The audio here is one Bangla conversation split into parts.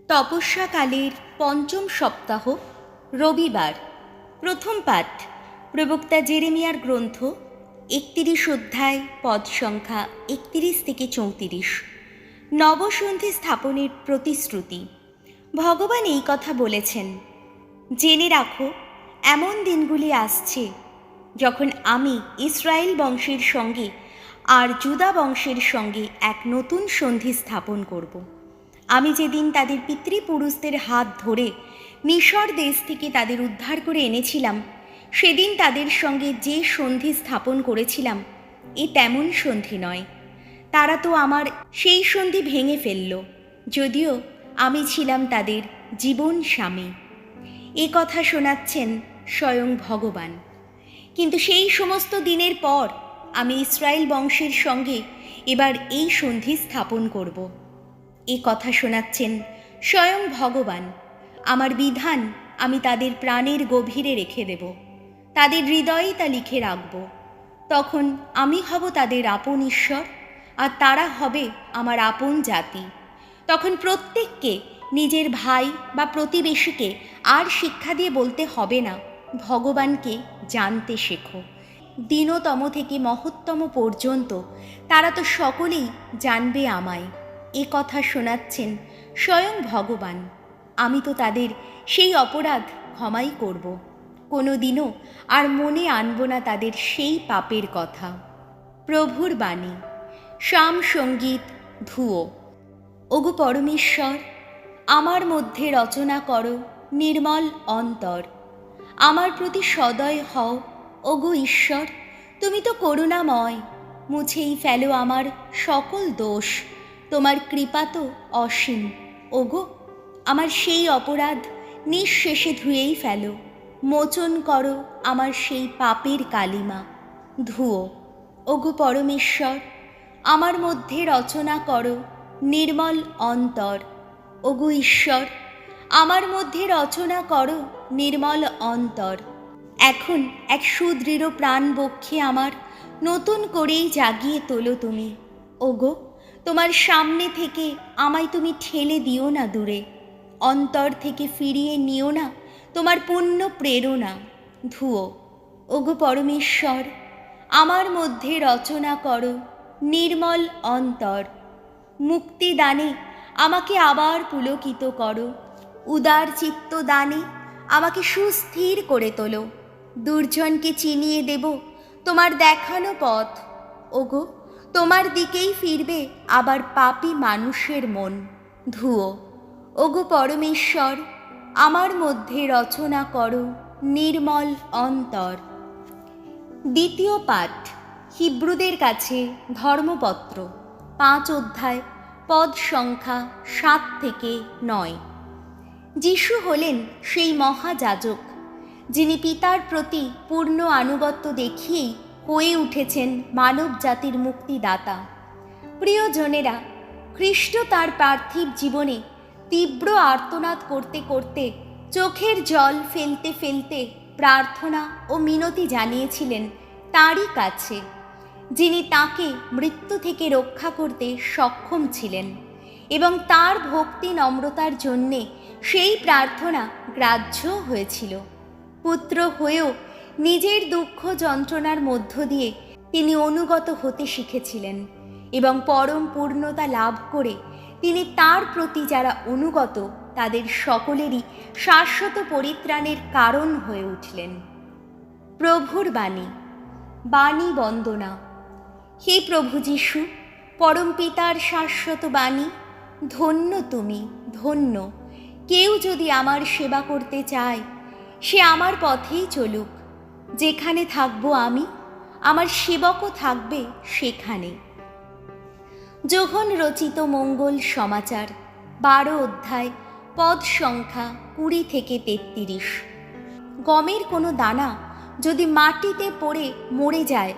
তপস্যাকালের পঞ্চম সপ্তাহ, রবিবার। প্রথম পাঠ প্রবক্তা জেরেমিয়ার গ্রন্থ 31 অধ্যায়, পদ সংখ্যা 31 থেকে 34। নবসন্ধি স্থাপনের প্রতিশ্রুতি। ভগবান এই কথা বলেছেন, জেনে রাখো, এমন দিনগুলি আসছে যখন আমি ইসরায়েল বংশের সঙ্গে আর জুদা বংশের সঙ্গে এক নতুন সন্ধি স্থাপন করব। আমি যেদিন তাদের পিতৃপুরুষদের হাত ধরে মিশর দেশ থেকে তাদের উদ্ধার করে এনেছিলাম, সেদিন তাদের সঙ্গে যে সন্ধি স্থাপন করেছিলাম, এ তেমন সন্ধি নয়। তারা তো আমার সেই সন্ধি ভেঙে ফেলল, যদিও আমি ছিলাম তাদের জীবন স্বামী। এ কথা শোনাচ্ছেন স্বয়ং ভগবান। কিন্তু সেই সমস্ত দিনের পর আমি ইসরায়েল বংশের সঙ্গে এবার এই সন্ধি স্থাপন করব। এ কথা শোনাচ্ছেন স্বয়ং ভগবান। আমার বিধান আমি তাদের প্রাণের গভীরে রেখে দেব, তাদের হৃদয়ে তা লিখে রাখব। তখন আমি হব তাদের আপন ঈশ্বর, আর তারা হবে আমার আপন জাতি। তখন প্রত্যেককে নিজের ভাই বা প্রতিবেশীকে আর শিক্ষা দিয়ে বলতে হবে না, ভগবানকে জানতে শেখো। দীনতম থেকে মহত্তম পর্যন্ত তারা তো সকলেই জানবে আমায়। এ কথা শোনাচ্ছেন স্বয়ং ভগবান। আমি তো তাদের সেই অপরাধ ক্ষমাই করব, কোনো দিনও আর মনে আনব না তাদের সেই পাপের কথা। প্রভুর বাণী। শাম সঙ্গীত ধুয়ো। ওগো পরমেশ্বর, আমার মধ্যে রচনা করো নির্মল অন্তর। আমার প্রতি সদয় হও, ওগো ঈশ্বর, তুমি তো করুণাময়। মুছেই ফেলো আমার সকল দোষ, তোমার কৃপা তো অসীম। ওগো, আমার সেই অপরাধ নিঃশেষে ধুয়েই ফেলো, মোচন করো আমার সেই পাপের কালিমা। ধুয়ো। ওগো পরমেশ্বর, আমার মধ্যে রচনা করো নির্মল অন্তর। ওগো ঈশ্বর, আমার মধ্যে রচনা করো নির্মল অন্তর। এখন এক সুদৃঢ় প্রাণ বক্ষে আমার নতুন করেই জাগিয়ে তোলো তুমি। ওগো, তোমার সামনে থেকে আমায় তুমি ঠেলে দিও না দূরে, অন্তর থেকে ফিরিয়ে নিও না তোমার পূর্ণ প্রেরণা। ধুয়ো। ওগো পরমেশ্বর, আমার মধ্যে রচনা করো নির্মল অন্তর। মুক্তিদানে আমাকে আবার পুলকিত করো, উদার চিত্তদানে আমাকে সুস্থির করে তোলো। দুর্জনকে চিনিয়ে দেব তোমার দেখানো পথ। ওগো, তোমার দিকেই ফিরবে আবার পাপী মানুষের মন। ধুয়ো। ওগো পরমেশ্বর, আমার মধ্যে রচনা করো নির্মল অন্তর। দ্বিতীয় পাঠ হিব্রুদের কাছে ধর্মপত্র 5 অধ্যায়, পদ সংখ্যা 7 থেকে 9। যিশু হলেন সেই মহাযাজক, যিনি পিতার প্রতি পূর্ণ আনুগত্য দেখিয়েই হয়ে উঠেছেন মানব জাতির মুক্তিদাতা। প্রিয়জনেরা, খ্রিস্ট তার পার্থিব জীবনে তীব্র আর্তনাদ করতে করতে, চোখের জল ফেলতে ফেলতে প্রার্থনা ও মিনতি জানিয়েছিলেন তাঁরই কাছে, যিনি তাঁকে মৃত্যু থেকে রক্ষা করতে সক্ষম ছিলেন, এবং তাঁর ভক্তি নম্রতার জন্যে সেই প্রার্থনা গ্রাহ্য হয়েছিল। পুত্র হয়েও নিজের দুঃখ যন্ত্রণার মধ্য দিয়ে তিনি অনুগত হতে শিখেছিলেন, এবং পরম পূর্ণতা লাভ করে তিনি তার প্রতি যারা অনুগত তাদের সকলেরই শাশ্বত পরিত্রাণের কারণ হয়ে উঠলেন। প্রভুর বাণী। বাণী বন্দনা। হে প্রভু যিশু, পরম পিতার শাশ্বত বাণী, ধন্য তুমি, ধন্য। কেউ যদি আমার সেবা করতে চায়, সে আমার পথেই চলুক। যেখানে থাকব আমি, আমার সেবকও থাকবে সেখানে। যোহন রচিত মঙ্গল সমাচার 12 অধ্যায়, পদ সংখ্যা 20 থেকে 33। গমের কোনো দানা যদি মাটিতে পড়ে মরে যায়,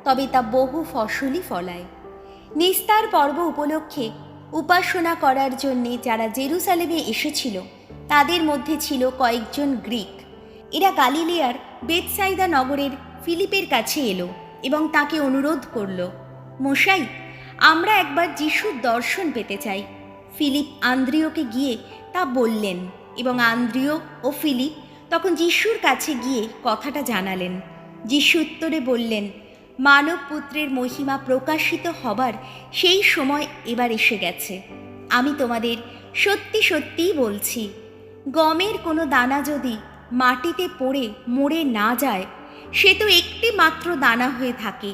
তবে তা বহু ফসলই ফলায়। নিস্তার পর্ব উপলক্ষে উপাসনা করার জন্যে যারা জেরুসালেমে এসেছিল, তাদের মধ্যে ছিল কয়েকজন গ্রিক। এরা গালিলিয়ার বেথসাইদা নগরের ফিলিপের কাছে এলো এবং তাকে অনুরোধ করল, মশাই, আমরা একবার যিশুর দর্শন পেতে চাই। ফিলিপ আন্দ্রিয়কে গিয়ে তা বললেন এবং আন্দ্রিয় ও ফিলিপ তখন যিশুর কাছে গিয়ে কথাটা জানালেন। যিশু উত্তরে বললেন, মানব পুত্রের মহিমা প্রকাশিত হবার সেই সময় এবার এসে গেছে। আমি তোমাদের সত্যি সত্যিই বলছি, গমের কোনো দানা যদি মাটিতে পড়ে মরে না যায়, সে তো একটি মাত্র দানা হয়ে থাকে,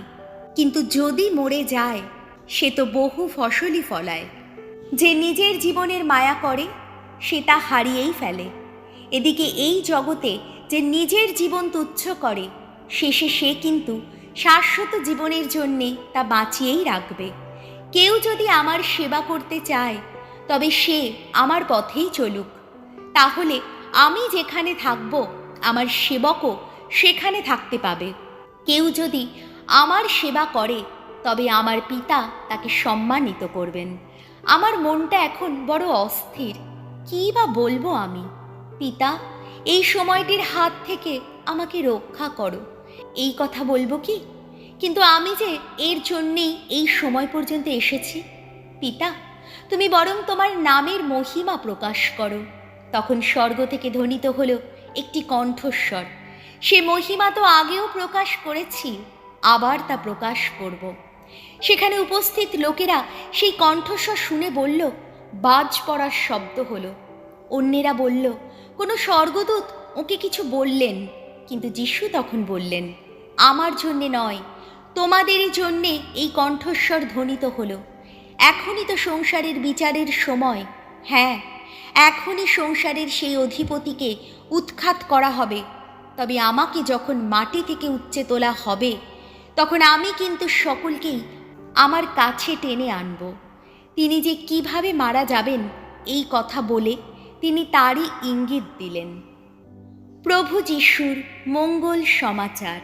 কিন্তু যদি মরে যায় সে তো বহু ফসলই ফলায়। যে নিজের জীবনের মায়া করে সে তা হারিয়েই ফেলে। এদিকে এই জগতে যে নিজের জীবন তুচ্ছ করে, শেষে সে কিন্তু শাশ্বত জীবনের জন্যে তা বাঁচিয়েই রাখবে। কেউ যদি আমার সেবা করতে চায় তবে সে আমার পথেই চলুক, তাহলে আমি যেখানে থাকব আমার সেবকও সেখানে থাকতে পাবে। কেউ যদি আমার সেবা করে তবে আমার পিতা তাকে সম্মানিত করবেন। আমার মনটা এখন বড় অস্থির, কী বা বলবো আমি। পিতা, এই সময়টির হাত থেকে আমাকে রক্ষা করো, এই কথা বলবো কি? কিন্তু আমি যে এর জন্যেই এই সময় পর্যন্ত এসেছি। পিতা, তুমি বরং তোমার নামের মহিমা প্রকাশ করো। তখন স্বর্গ থেকে ধ্বনিত হলো একটি কণ্ঠস্বর, সে মহিমা তো আগেও প্রকাশ করেছি, আবার তা প্রকাশ করব। সেখানে উপস্থিত লোকেরা সেই কণ্ঠস্বর শুনে বলল, বাজ পড়ার শব্দ হলো। অন্যেরা বলল, কোনো স্বর্গদূত ওকে কিছু বললেন। কিন্তু যিশু তখন বললেন, আমার জন্যে নয়, তোমাদেরই জন্যে এই কণ্ঠস্বর ধ্বনিত হলো। এখনই তো সংসারের বিচারের সময়। হ্যাঁ, এখনই সংসারের সেই অধিপতিকে উৎখাত করা হবে। তবে আমাকে যখন মাটি থেকে উচ্চে তোলা হবে, তখন আমি কিন্তু সকলকেই আমার কাছে টেনে আনব। তিনি যে কিভাবে মারা যাবেন এই কথা বলে তিনি তারই ইঙ্গিত দিলেন। প্রভু যিশুর মঙ্গল সমাচার।